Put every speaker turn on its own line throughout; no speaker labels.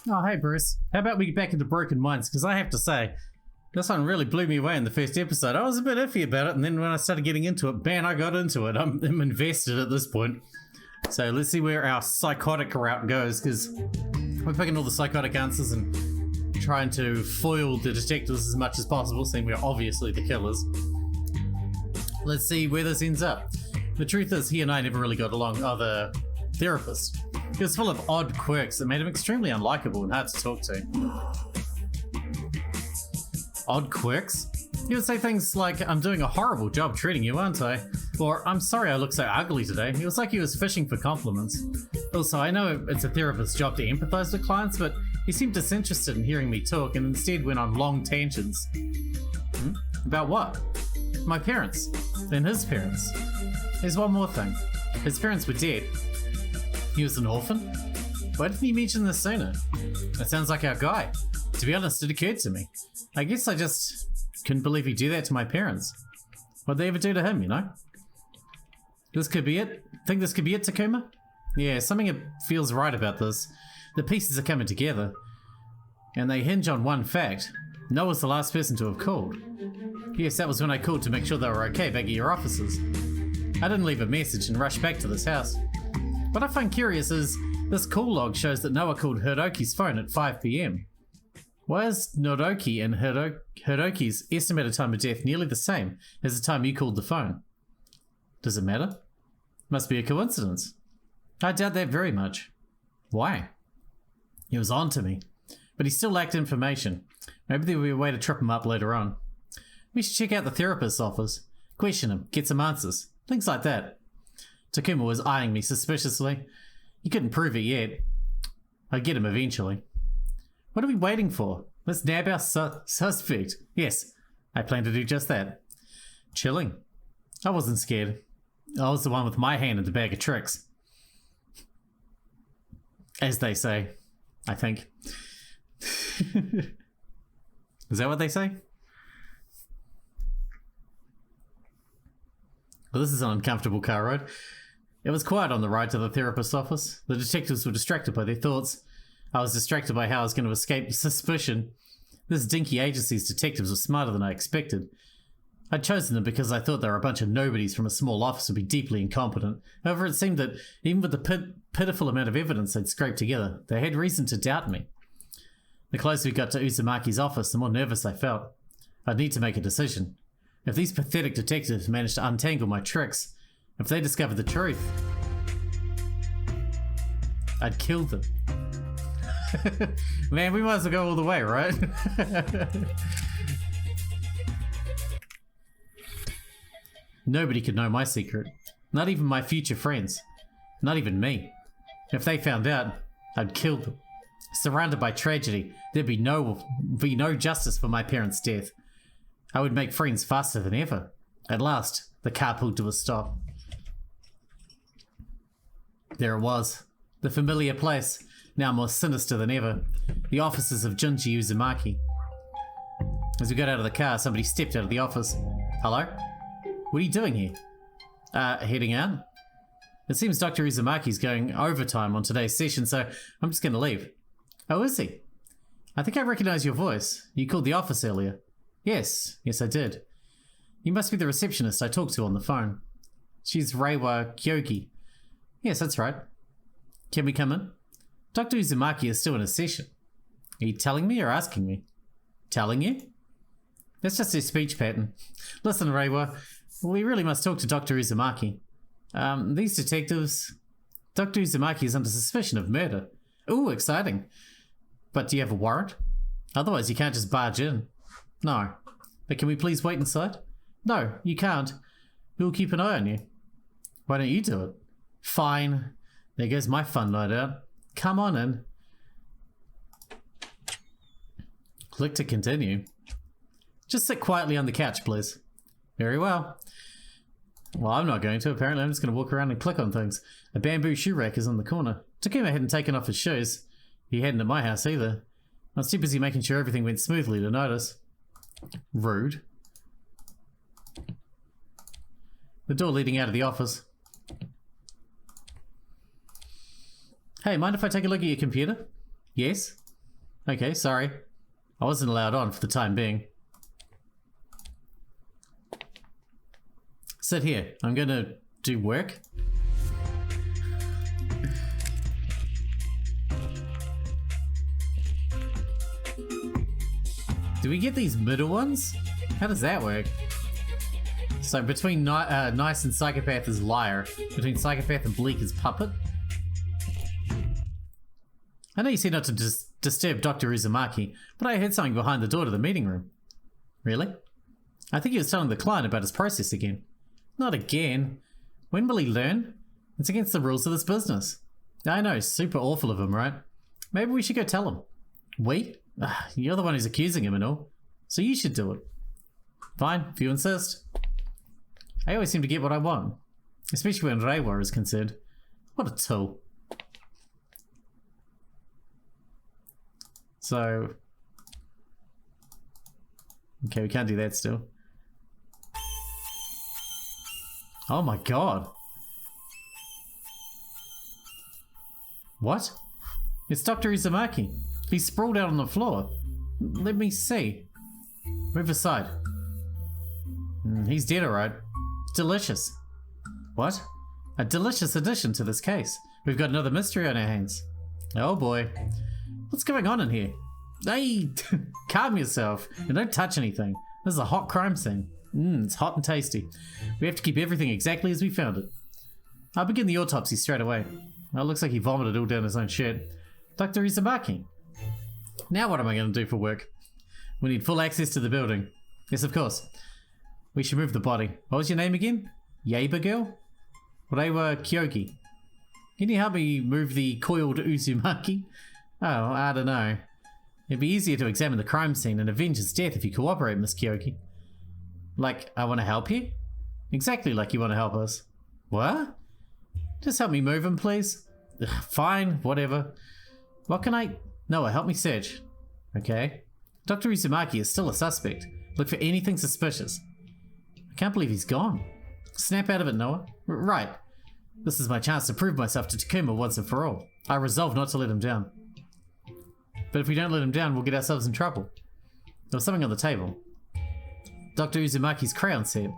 Oh, hey, Bruce. How about we get back into Broken Minds? Because I have to say, this one really blew me away in the first episode. I was a bit iffy about it, and then when I started getting into it, man, I got into it. I'm invested at this point. So let's see where our psychotic route goes, because we're picking all the psychotic answers and trying to foil the detectives as much as possible, seeing we're obviously the killers. Let's see where this ends up. The truth is, he and I never really got along. Oh, the therapist. He was full of odd quirks that made him extremely unlikable and hard to talk to. Odd quirks? He would say things like, I'm doing a horrible job treating you, aren't I? Or, I'm sorry I look so ugly today. It was like he was fishing for compliments. Also, I know it's a therapist's job to empathize with clients, but he seemed disinterested in hearing me talk and instead went on long tangents. About what? My parents. Then his parents. There's one more thing. His parents were dead. He was an orphan? Why didn't he mention this sooner? That sounds like our guy. To be honest, it occurred to me. I guess I just couldn't believe he'd do that to my parents. What'd they ever do to him, you know? This could be it? Think this could be it, Takuma? Yeah, something feels right about this. The pieces are coming together. And they hinge on one fact. Noah's the last person to have called. Yes, that was when I called to make sure they were okay back at your offices. I didn't leave a message and rushed back to this house. What I find curious is, this call log shows that Noah called Hiroki's phone at 5 PM. Why is Noroki and Hiroki's estimated time of death nearly the same as the time you called the phone? Does it matter? Must be a coincidence. I doubt that very much. Why? He was on to me, but he still lacked information. Maybe there will be a way to trip him up later on. We should check out the therapist's office, question him, get some answers, things like that. Takuma was eyeing me suspiciously. He couldn't prove it yet. I'd get him eventually. What are we waiting for? Let's nab our suspect. Yes, I plan to do just that. Chilling. I wasn't scared. I was the one with my hand in the bag of tricks. As they say, I think. Is that what they say? Well, this is an uncomfortable car ride. It was quiet on the ride to the therapist's office. The detectives were distracted by their thoughts. I was distracted by how I was going to escape suspicion. This dinky agency's detectives were smarter than I expected. I'd chosen them because I thought they were a bunch of nobodies from a small office who'd be deeply incompetent. However, it seemed that even with the pitiful amount of evidence they'd scraped together, they had reason to doubt me. The closer we got to Uzumaki's office, the more nervous I felt. I'd need to make a decision. If these pathetic detectives managed to untangle my tricks, if they discovered the truth, I'd kill them. Man, we might as well go all the way, right? Nobody could know my secret. Not even my future friends. Not even me. If they found out, I'd kill them. Surrounded by tragedy, there'd be no justice for my parents' death. I would make friends faster than ever. At last, the car pulled to a stop. There it was. The familiar place, now more sinister than ever. The offices of Junji Uzumaki. As we got out of the car, somebody stepped out of the office. Hello? What are you doing here? Heading out? It seems Dr. Uzumaki's going overtime on today's session, so I'm just going to leave. Oh, is he? I think I recognize your voice. You called the office earlier. Yes, I did. You must be the receptionist I talked to on the phone. She's Reiwa Kyoki. Yes, that's right. Can we come in? Dr. Uzumaki is still in a session. Are you telling me or asking me? Telling you? That's just his speech pattern. Listen, Reiwa, we really must talk to Dr. Uzumaki. These detectives... Dr. Uzumaki is under suspicion of murder. Ooh, exciting. But do you have a warrant? Otherwise you can't just barge in. No. But can we please wait inside? No, you can't. Who'll keep an eye on you? Why don't you do it? Fine. There goes my fun night out. Come on in. Click to continue. Just sit quietly on the couch, please. Very well. Well, I'm not going to. Apparently, I'm just going to walk around and click on things. A bamboo shoe rack is in the corner. Takuma hadn't taken off his shoes. He hadn't at my house either. I was too busy making sure everything went smoothly to notice. Rude. The door leading out of the office. Hey, mind if I take a look at your computer? Yes? Okay, sorry. I wasn't allowed on for the time being. Sit here. I'm gonna do work. Do we get these middle ones? How does that work? So between Nice and Psychopath is Liar. Between Psychopath and Bleak is Puppet. I know you said not to disturb Dr. Uzumaki, but I heard something behind the door to the meeting room. Really? I think he was telling the client about his process again. Not again. When will he learn? It's against the rules of this business. I know, super awful of him, right? Maybe we should go tell him. We? You're the one who's accusing him and all. So you should do it. Fine, if you insist. I always seem to get what I want. Especially when Reiwa is concerned. What a tool. So... Okay, we can't do that still. Oh my god. What? It's Dr. Uzumaki. He's sprawled out on the floor. Let me see. Move aside. He's dead, alright. Delicious. What? A delicious addition to this case. We've got another mystery on our hands. Oh boy. What's going on in here? Hey, calm yourself and don't touch anything. This is a hot crime scene. It's hot and tasty. We have to keep everything exactly as we found it. I'll begin the autopsy straight away. Well, it looks like he vomited all down his own shirt. Dr. Uzumaki. Now what am I going to do for work? We need full access to the building. Yes, of course. We should move the body. What was your name again? Yaba girl? Reiwa Kyogi. Can you help me move the coiled Uzumaki? Oh, I don't know. It'd be easier to examine the crime scene and avenge his death if you cooperate, Miss Kyogi. Like, I want to help you? Exactly like you want to help us. What? Just help me move him, please. Ugh, fine, whatever. What can I... Noah, help me search. Okay. Dr. Uzumaki is still a suspect. Look for anything suspicious. I can't believe he's gone. Snap out of it, Noah. Right. This is my chance to prove myself to Takuma once and for all. I resolve not to let him down. But if we don't let him down, we'll get ourselves in trouble. There was something on the table. Dr. Uzumaki's crayon set.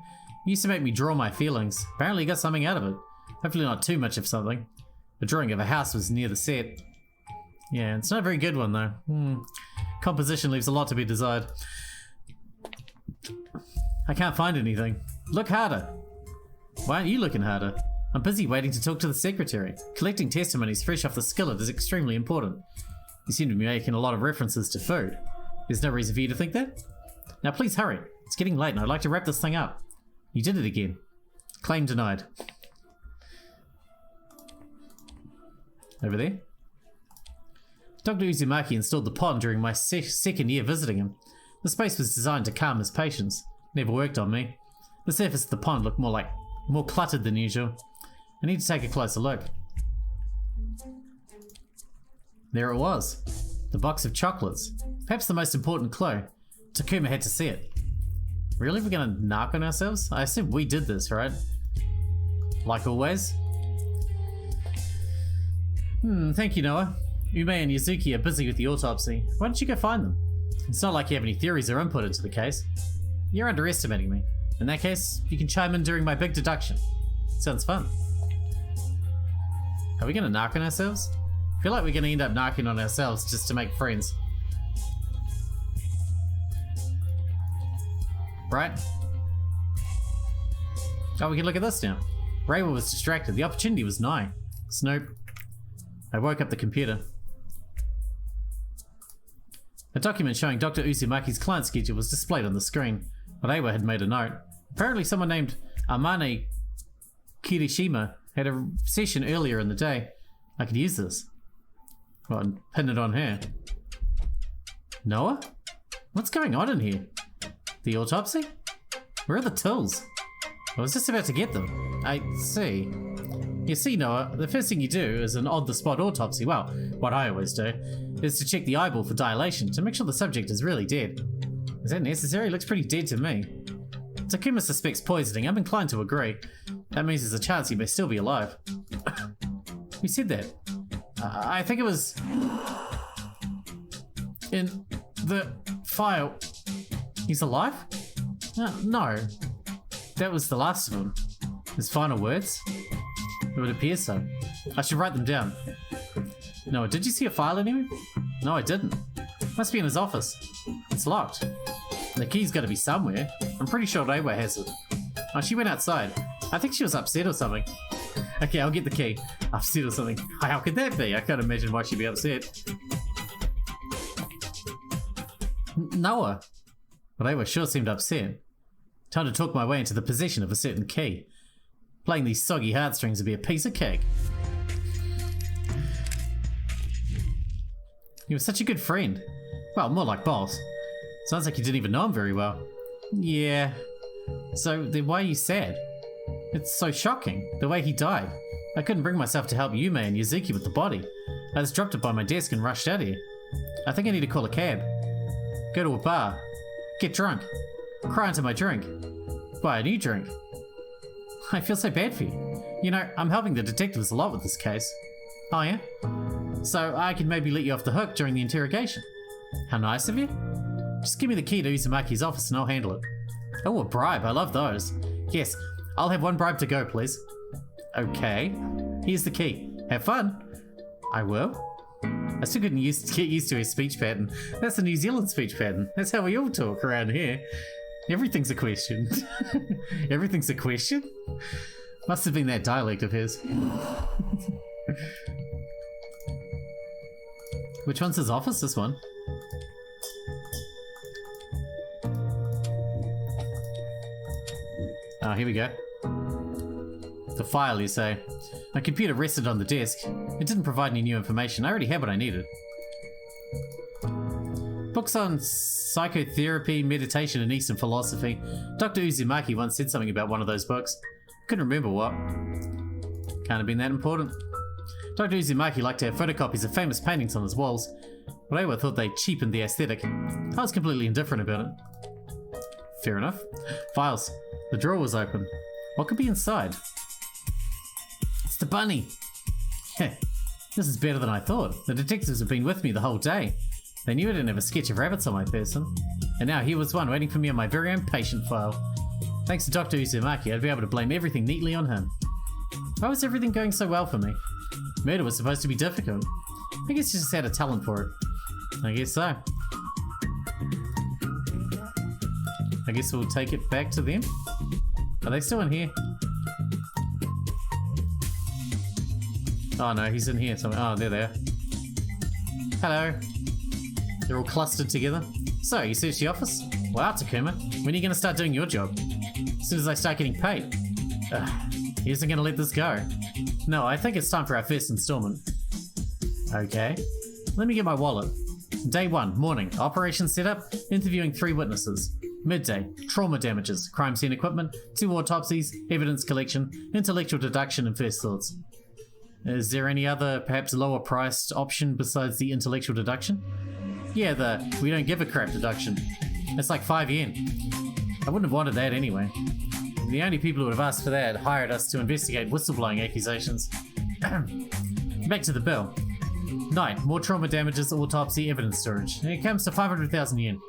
He used to make me draw my feelings. Apparently he got something out of it. Hopefully not too much of something. The drawing of a house was near the set. Yeah, it's not a very good one though. Composition leaves a lot to be desired. I can't find anything. Look harder. Why aren't you looking harder? I'm busy waiting to talk to the secretary. Collecting testimonies fresh off the skillet is extremely important. You seem to be making a lot of references to food. There's no reason for you to think that? Now please hurry. It's getting late and I'd like to wrap this thing up. You did it again. Claim denied. Over there. Dr. Uzumaki installed the pond during my second year visiting him. The space was designed to calm his patients. Never worked on me. The surface of the pond looked more cluttered than usual. I need to take a closer look. There it was. The box of chocolates. Perhaps the most important clue. Takuma had to see it. Really? We're gonna narc on ourselves? I assume we did this, right? Like always? Thank you, Noah. Ume and Yuzuki are busy with the autopsy. Why don't you go find them? It's not like you have any theories or input into the case. You're underestimating me. In that case, you can chime in during my big deduction. Sounds fun. Are we gonna narc on ourselves? I feel like we're gonna end up narking on ourselves just to make friends. Right? Oh, we can look at this now. Reiwa was distracted. The opportunity was nigh. Snoop. I woke up the computer. A document showing Dr. Uzumaki's client schedule was displayed on the screen. Reiwa had made a note. Apparently someone named Amane Kirishima had a session earlier in the day. I could use this. Well, and pin it on her. Noah? What's going on in here? The autopsy? Where are the tools? I was just about to get them. I see. You see, Noah, the first thing you do is an on-the-spot autopsy. Well, what I always do is to check the eyeball for dilation to make sure the subject is really dead. Is that necessary? It looks pretty dead to me. Takuma suspects poisoning. I'm inclined to agree. That means there's a chance he may still be alive. Who said that? I think it was... in the file. He's alive? No. That was the last of him. His final words? It would appear so. I should write them down. No, did you see a file anywhere? No, I didn't. Must be in his office. It's locked. The key's gotta be somewhere. I'm pretty sure Rewa has it. Oh, she went outside. I think she was upset or something. Okay, I'll get the key. Upset or something. How could that be? I can't imagine why she'd be upset. Noah. Rewa sure seemed upset. Time to talk my way into the possession of a certain key. Playing these soggy heartstrings would be a piece of cake. He was such a good friend. Well, more like boss. Sounds like you didn't even know him very well. Yeah. So, then why are you sad? It's so shocking, the way he died. I couldn't bring myself to help Yume and Yuzuki with the body. I just dropped it by my desk and rushed out of here. I think I need to call a cab. Go to a bar. Get drunk. Cry into my drink. Buy a new drink. I feel so bad for you. You know, I'm helping the detectives a lot with this case. Oh yeah? So I can maybe let you off the hook during the interrogation. How nice of you. Just give me the key to Uzumaki's office and I'll handle it. Oh, a bribe. I love those. Yes, I'll have one bribe to go, please. Okay. Here's the key. Have fun. I will. I still couldn't get used to his speech pattern. That's the New Zealand speech pattern. That's how we all talk around here. Everything's a question. Everything's a question? Must have been that dialect of his. Which one's his office? This one. Oh, here we go. The file, you say. My computer rested on the desk. It didn't provide any new information. I already had what I needed. Books on psychotherapy, meditation, and Eastern philosophy. Dr. Uzumaki once said something about one of those books. Couldn't remember what. Can't have been that important. Dr. Uzumaki liked to have photocopies of famous paintings on his walls, but I thought they cheapened the aesthetic. I was completely indifferent about it. Fair enough. Files. The drawer was open. What could be inside? It's the bunny! Heh. This is better than I thought. The detectives have been with me the whole day. They knew I didn't have a sketch of rabbits on my person. And now here was one waiting for me on my very own patient file. Thanks to Dr. Uzumaki, I'd be able to blame everything neatly on him. Why was everything going so well for me? Murder was supposed to be difficult. I guess he just had a talent for it. I guess so. I guess we'll take it back to them. Are they still in here? Oh no, he's in here somewhere. Oh, there they are. Hello. They're all clustered together. So, you searched the office? Wow, Takuma. When are you going to start doing your job? As soon as I start getting paid. He isn't going to let this go. No, I think it's time for our first installment. Okay. Let me get my wallet. Day 1, morning. Operation setup. Interviewing 3 witnesses. Midday. Trauma damages. Crime scene equipment. 2 autopsies. Evidence collection. Intellectual deduction and first thoughts. Is there any other, perhaps lower priced option besides the intellectual deduction? Yeah, the we don't give a crap deduction. It's like 5 yen. I wouldn't have wanted that anyway. The only people who would have asked for that hired us to investigate whistleblowing accusations. Back to the bill. Night, more trauma damages, autopsy, evidence storage. And it comes to 500,000 yen.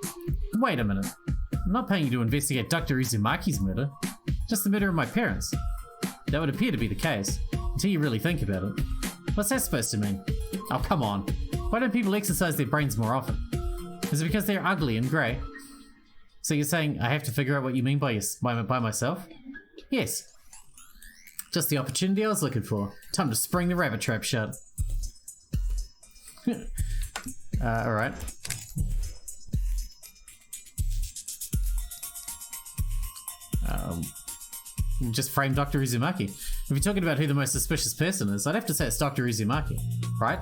Wait a minute. I'm not paying you to investigate Dr. Uzumaki's murder. Just the murder of my parents. That would appear to be the case, until you really think about it. What's that supposed to mean? Oh, come on. Why don't people exercise their brains more often? Is it because they're ugly and grey? So you're saying I have to figure out what you mean by myself? Yes. Just the opportunity I was looking for. Time to spring the rabbit trap shut. Alright. Just frame Dr. Uzumaki. If you're talking about who the most suspicious person is, I'd have to say it's Dr. Uzumaki, right?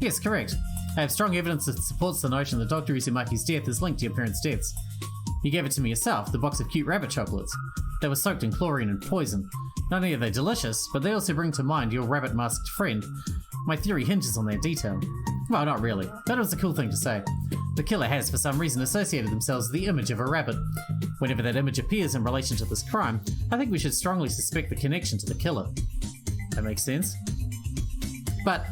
Yes, correct. I have strong evidence that supports the notion that Dr. Uzumaki's death is linked to your parents' deaths. You gave it to me yourself, the box of cute rabbit chocolates. They were soaked in chlorine and poison. Not only are they delicious, but they also bring to mind your rabbit-masked friend. My theory hinges on that detail. Well, not really. That was a cool thing to say. The killer has, for some reason, associated themselves with the image of a rabbit. Whenever that image appears in relation to this crime, I think we should strongly suspect the connection to the killer. That makes sense. But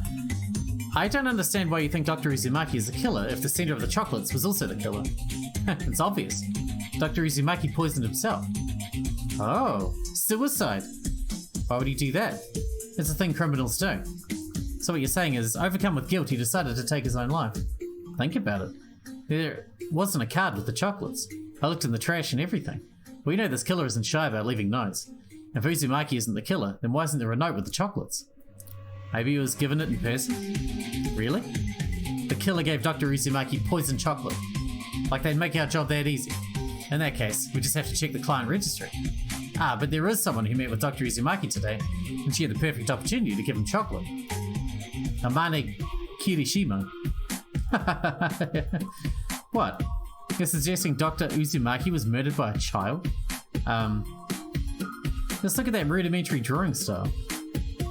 I don't understand why you think Dr. Uzumaki is the killer if the sender of the chocolates was also the killer. It's obvious. Dr. Uzumaki poisoned himself. Oh, suicide. Why would he do that? It's a thing criminals do. So what you're saying is, overcome with guilt, he decided to take his own life. Think about it. There wasn't a card with the chocolates. I looked in the trash and everything. We know this killer isn't shy about leaving notes. If Uzumaki isn't the killer, then why isn't there a note with the chocolates? Maybe he was given it in person? Really? The killer gave Dr. Uzumaki poisoned chocolate. Like they'd make our job that easy. In that case, we just have to check the client registry. Ah, but there is someone who met with Dr. Uzumaki today, and she had the perfect opportunity to give him chocolate. Amane Kirishima. What? You're suggesting Dr. Uzumaki was murdered by a child? Let's look at that rudimentary drawing style.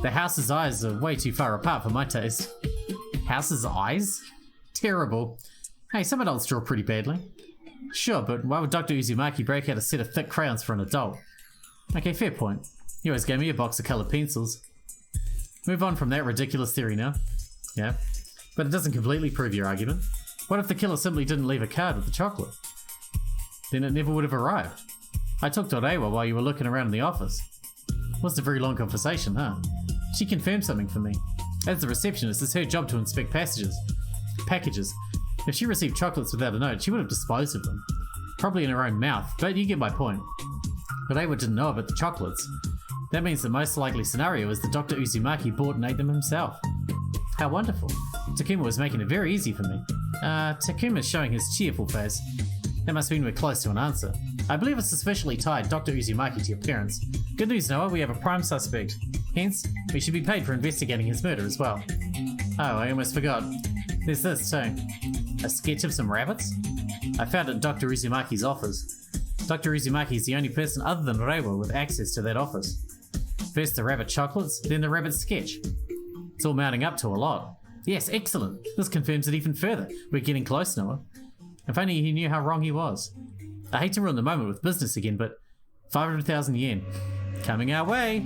The house's eyes are way too far apart for my taste. House's eyes? Terrible. Hey, some adults draw pretty badly. Sure, but why would Dr. Uzumaki break out a set of thick crayons for an adult? Okay, fair point. He always gave me a box of coloured pencils. Move on from that ridiculous theory now. Yeah, but it doesn't completely prove your argument. What if the killer simply didn't leave a card with the chocolate? Then it never would have arrived. I talked to Orewa while you were looking around in the office. It wasn't a very long conversation, huh? She confirmed something for me. As the receptionist, it's her job to inspect packages. If she received chocolates without a note, she would have disposed of them. Probably in her own mouth, but you get my point. But Orewa didn't know about the chocolates. That means the most likely scenario is that Dr. Uzumaki bought and ate them himself. How wonderful. Takuma was making it very easy for me. Takuma's showing his cheerful face. That must mean we're close to an answer. I believe it's suspiciously tied Dr. Uzumaki to your parents. Good news, Noah, we have a prime suspect. Hence, we should be paid for investigating his murder as well. Oh, I almost forgot. There's this too. A sketch of some rabbits? I found it in Dr. Uzumaki's office. Dr. Uzumaki is the only person other than Orewa with access to that office. First the rabbit chocolates, then the rabbit sketch. It's all mounting up to a lot. Yes, excellent. This confirms it even further. We're getting close, Noah. If only he knew how wrong he was. I hate to ruin the moment with business again, but 500,000 yen. Coming our way.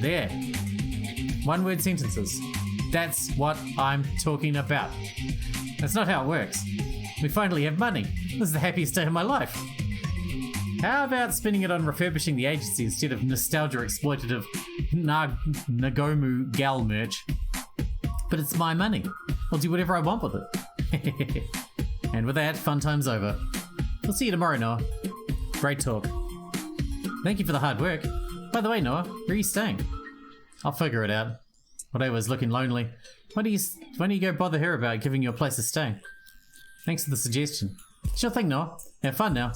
There. One-word sentences. That's what I'm talking about. That's not how it works. We finally have money. This is the happiest day of my life. How about spending it on refurbishing the agency instead of nostalgia exploitative Nagomu gal merch? But it's my money. I'll do whatever I want with it. And with that, fun time's over. We'll see you tomorrow, Noah. Great talk. Thank you for the hard work. By the way, Noah, where are you staying? I'll figure it out. Orewa's looking lonely. Why don't you go bother her about giving you a place to stay? Thanks for the suggestion. Sure thing, Noah. Have fun now.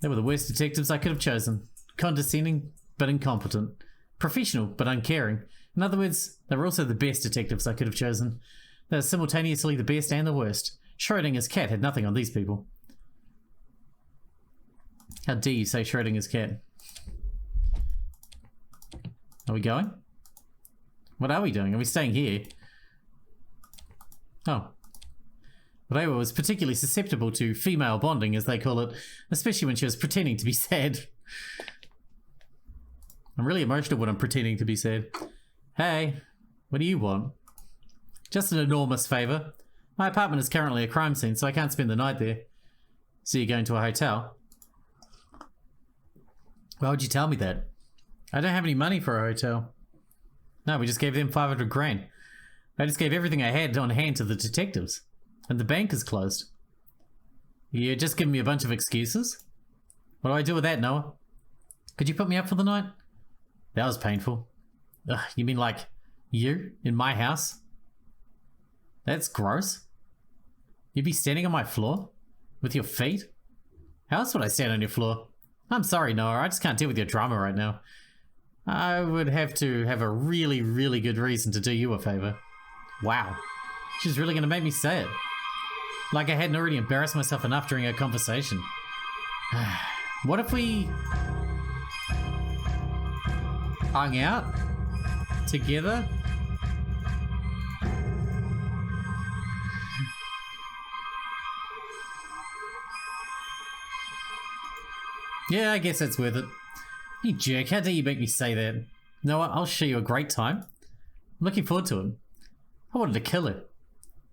They were the worst detectives I could have chosen. Condescending, but incompetent. Professional, but uncaring. In other words, they were also the best detectives I could have chosen. They were simultaneously the best and the worst. Schrodinger's cat had nothing on these people. How dare you say Schrodinger's cat? Are we going? What are we doing? Are we staying here? Oh. Orewa was particularly susceptible to female bonding, as they call it, especially when she was pretending to be sad. I'm really emotional when I'm pretending to be sad. Hey, what do you want? Just an enormous favour. My apartment is currently a crime scene, so I can't spend the night there. So you're going to a hotel? Why would you tell me that? I don't have any money for a hotel. No, we just gave them 500 grand. I just gave everything I had on hand to the detectives. And the bank is closed. You're just giving me a bunch of excuses? What do I do with that, Noah? Could you put me up for the night? That was painful. Ugh, you mean like you in my house? That's gross. You'd be standing on my floor? With your feet? How else would I stand on your floor? I'm sorry, Noah. I just can't deal with your drama right now. I would have to have a really, really good reason to do you a favor. Wow. She's really going to make me say it. Like I hadn't already embarrassed myself enough during our conversation. What if we hung out together? Yeah, I guess that's worth it. You jerk, how dare you make me say that? Noah, I'll show you a great time. I'm looking forward to it. I wanted to kill her,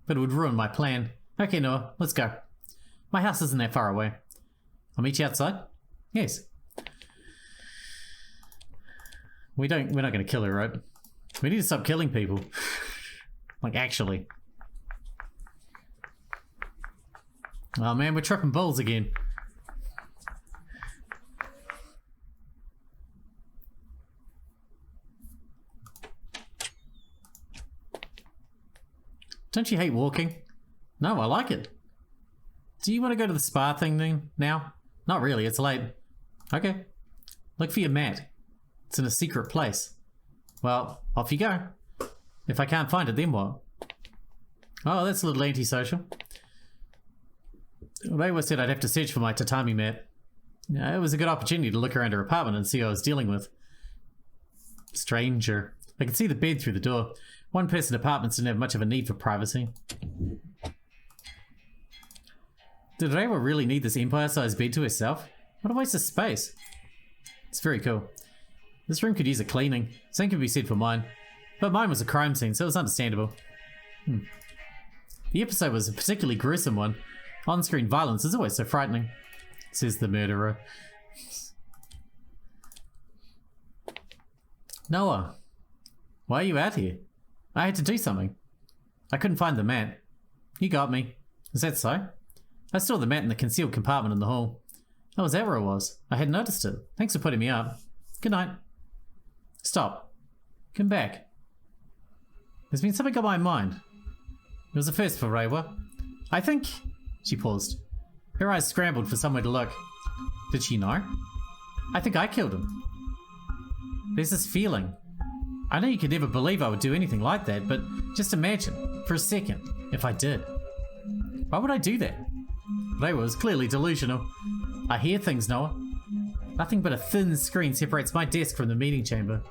but it would ruin my plan. Okay, Noah, let's go. My house isn't that far away. I'll meet you outside? Yes. We're not going to kill her, right? We need to stop killing people. Like, actually. Oh man, we're tripping balls again. Don't you hate walking? No, I like it. Do you want to go to the spa thing then, now? Not really, it's late. Okay. Look for your mat. It's in a secret place. Well, off you go. If I can't find it, then what? Oh, that's a little antisocial. They always said I'd have to search for my tatami mat. Yeah, it was a good opportunity to look around her apartment and see who I was dealing with. Stranger. I could see the bed through the door. One-person apartments didn't have much of a need for privacy. Did Reiwa really need this empire-sized bed to herself? What a waste of space. It's very cool. This room could use a cleaning. Same could be said for mine. But mine was a crime scene, so it was understandable. The episode was a particularly gruesome one. On-screen violence is always so frightening, says the murderer. Noah, why are you out here? I had to do something. I couldn't find the mat. You got me. Is that so? I saw the mat in the concealed compartment in the hall. Oh, was that where it was? I hadn't noticed it. Thanks for putting me up. Good night. Stop. Come back. There's been something on my mind. It was a first for Reiwa. I think... She paused. Her eyes scrambled for somewhere to look. Did she know? I think I killed him. There's this feeling. I know you could never believe I would do anything like that, but just imagine, for a second, if I did. Why would I do that? Reiwa was clearly delusional. I hear things, Noah. Nothing but a thin screen separates my desk from the meeting chamber.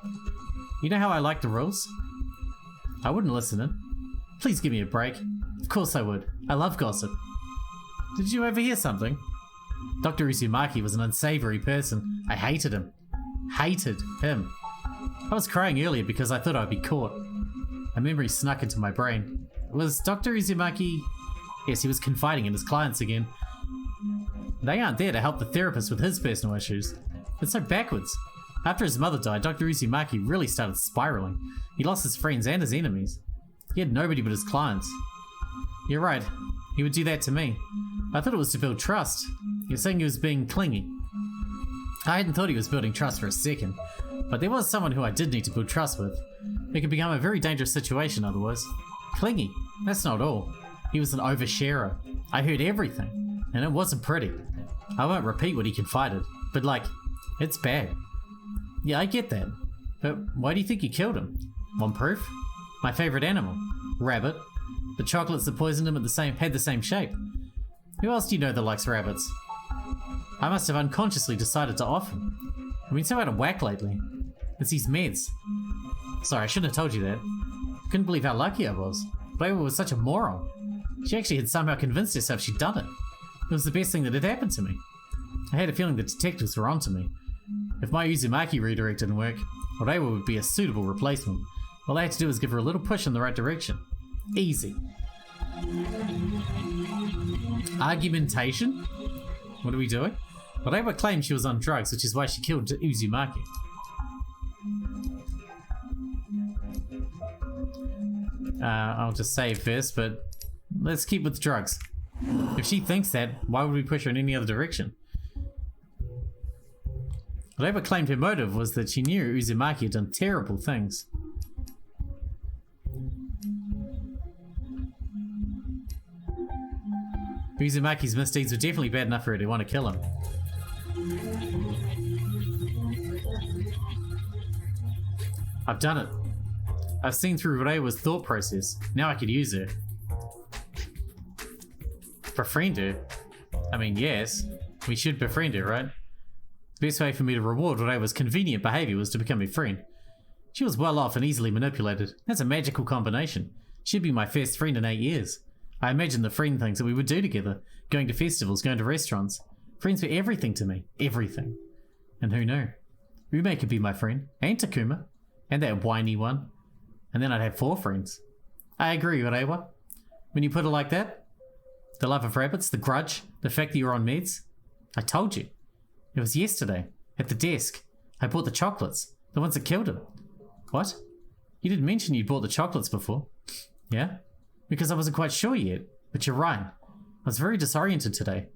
You know how I like the rules? I wouldn't listen in. Please give me a break. Of course I would. I love gossip. Did you overhear something? Dr. Uzumaki was an unsavory person. I hated him. Hated him. I was crying earlier because I thought I'd be caught. A memory snuck into my brain. Was Dr. Uzumaki... Yes, he was confiding in his clients again. They aren't there to help the therapist with his personal issues. It's so backwards. After his mother died, Dr. Uzumaki really started spiraling. He lost his friends and his enemies. He had nobody but his clients. You're right. He would do that to me. I thought it was to build trust. You're saying he was being clingy. I hadn't thought he was building trust for a second, but there was someone who I did need to build trust with. It could become a very dangerous situation otherwise. Clingy? That's not all. He was an oversharer. I heard everything, and it wasn't pretty. I won't repeat what he confided, but like, it's bad. Yeah, I get that. But why do you think you killed him? Want proof? My favorite animal. Rabbit. The chocolates that poisoned him had the same shape. Who else do you know that likes rabbits? I must have unconsciously decided to off him. I've been so out of whack lately. It's these meds. Sorry, I shouldn't have told you that. Couldn't believe how lucky I was. Reiwa was such a moron. She actually had somehow convinced herself she'd done it. It was the best thing that had happened to me. I had a feeling the detectives were onto me. If my Uzumaki redirect didn't work, Reiwa would be a suitable replacement. All I had to do was give her a little push in the right direction. Easy. Argumentation? What are we doing? Reiwa claimed she was on drugs, which is why she killed Uzumaki. I'll just save first, but let's keep with drugs. If she thinks that, why would we push her in any other direction? Reiwa claimed her motive was that she knew Uzumaki had done terrible things. Uzumaki's misdeeds were definitely bad enough for her to want to kill him. I've done it. I've seen through Reiwa's thought process. Now I could use her. Befriend her? I mean, yes. We should befriend her, right? The best way for me to reward Reiwa's convenient behavior was to become a friend. She was well off and easily manipulated. That's a magical combination. She'd be my first friend in 8 years. I imagined the friend things that we would do together. Going to festivals, going to restaurants. Friends were everything to me. Everything. And who knew? Ume could be my friend. And Takuma. And that whiny one. and then I'd have 4 friends. I agree, Rewa. When you put it like that, the love of rabbits, the grudge, the fact that you're on meds. I told you. It was yesterday, at the desk. I bought the chocolates, the ones that killed him. What? You didn't mention you'd bought the chocolates before. Yeah? Because I wasn't quite sure yet, but you're right. I was very disoriented today.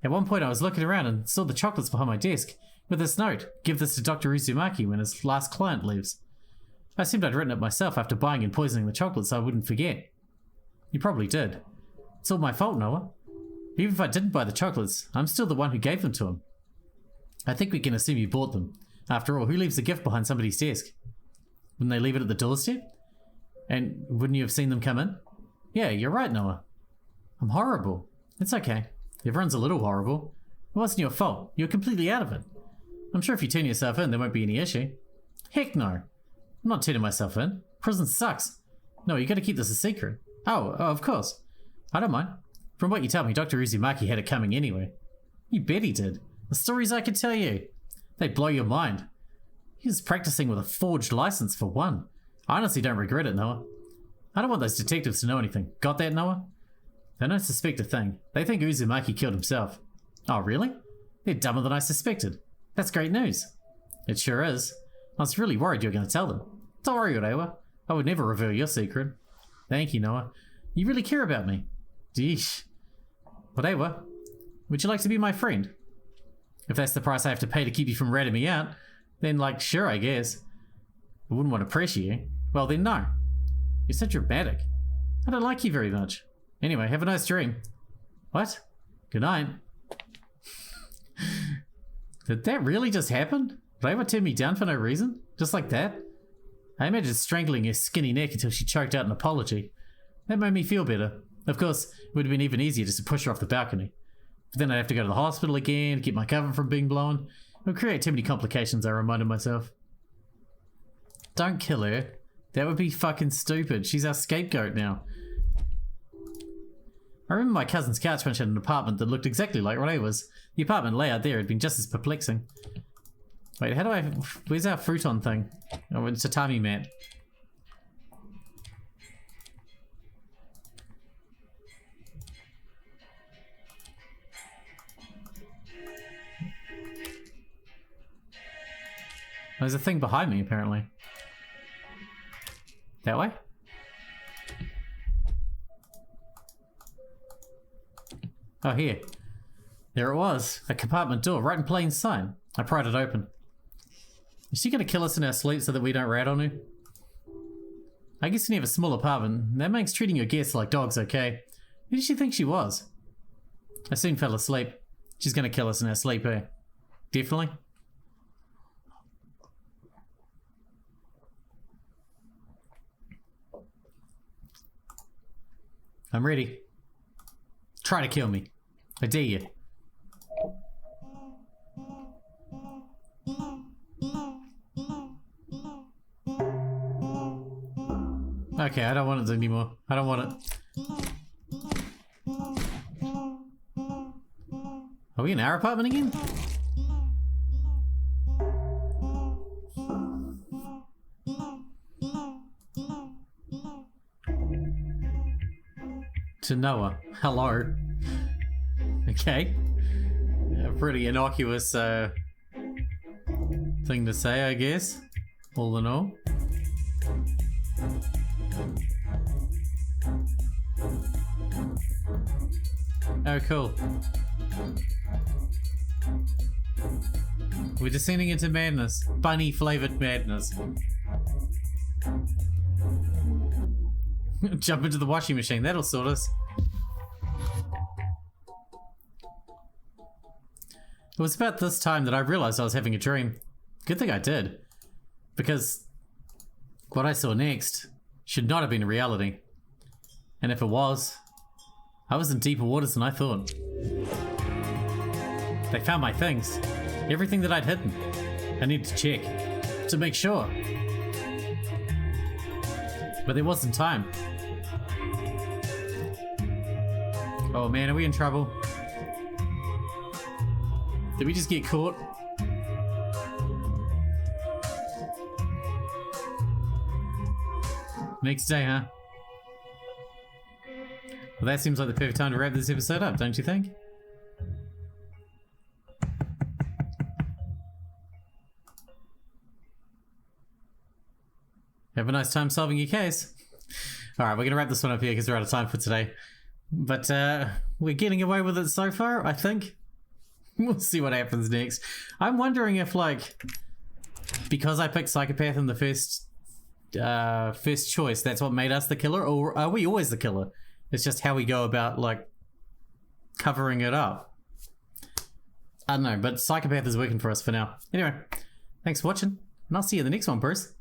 At one point I was looking around and saw the chocolates behind my desk, with this note, give this to Dr. Uzumaki when his last client leaves. I assumed I'd written it myself after buying and poisoning the chocolates so I wouldn't forget. You probably did. It's all my fault, Noah. Even if I didn't buy the chocolates, I'm still the one who gave them to him. I think we can assume you bought them. After all, who leaves a gift behind somebody's desk? Wouldn't they leave it at the doorstep? And wouldn't you have seen them come in? Yeah, you're right, Noah. I'm horrible. It's okay. Everyone's a little horrible. It wasn't your fault. You were completely out of it. I'm sure if you turn yourself in, there won't be any issue. Heck no. I'm not turning myself in. Prison sucks. No, you gotta keep this a secret. Oh, of course. I don't mind. From what you tell me, Dr. Uzumaki had it coming anyway. You bet he did. The stories I could tell you. They'd blow your mind. He was practicing with a forged license for one. I honestly don't regret it, Noah. I don't want those detectives to know anything. Got that, Noah? They don't suspect a thing. They think Uzumaki killed himself. Oh, really? They're dumber than I suspected. That's great news. It sure is. I was really worried you were going to tell them. Don't worry, Urewa. I would never reveal your secret. Thank you, Noah. You really care about me. Deesh. Whatever. Would you like to be my friend? If that's the price I have to pay to keep you from ratting me out, then, like, sure, I guess. I wouldn't want to pressure you. Well, then, no. You're so dramatic. I don't like you very much. Anyway, have a nice dream. What? Good night. Did that really just happen? Did Ava turn me down for no reason? Just like that? I imagined strangling her skinny neck until she choked out an apology. That made me feel better. Of course, it would have been even easier just to push her off the balcony. But then I'd have to go to the hospital again to keep my cover from being blown. It would create too many complications, I reminded myself. Don't kill her. That would be fucking stupid. She's our scapegoat now. I remember my cousin's couch punch had an apartment that looked exactly like Rewa's. The apartment layout there had been just as perplexing. Wait, how do I... Where's our futon thing? Oh, it's a tatami mat. There's a thing behind me, apparently. That way? Oh, here. There it was. A compartment door, right in plain sight. I pried it open. Is she gonna kill us in our sleep so that we don't rat on her? I guess when you have a small apartment, that makes treating your guests like dogs okay. Who did she think she was? I soon fell asleep. She's gonna kill us in our sleep, eh? Definitely. I'm ready. Try to kill me. I dare you. Okay, I don't want it anymore. I don't want it. Are we in our apartment again? To Noah. Hello. Okay. A pretty innocuous thing to say, I guess. All in all. Oh, cool. We're descending into madness. Bunny flavored madness. Jump into the washing machine. That'll sort us. It was about this time that I realized I was having a dream. Good thing I did. Because what I saw next should not have been reality. And if it was, I was in deeper waters than I thought. They found my things. Everything that I'd hidden. I needed to check. To make sure. But there wasn't time. Oh man, are we in trouble? Did we just get caught? Next day, huh? Well, that seems like the perfect time to wrap this episode up, don't you think? Have a nice time solving your case. Alright, we're gonna wrap this one up here because we're out of time for today. But we're getting away with it so far, I think. We'll see what happens next. I'm wondering if, like, because I picked Psychopath in the first choice, that's what made us the killer, or are we always the killer? It's just how we go about, like, covering it up. I don't know, but Psychopath is working for us for now. Anyway, thanks for watching, and I'll see you in the next one, Bruce.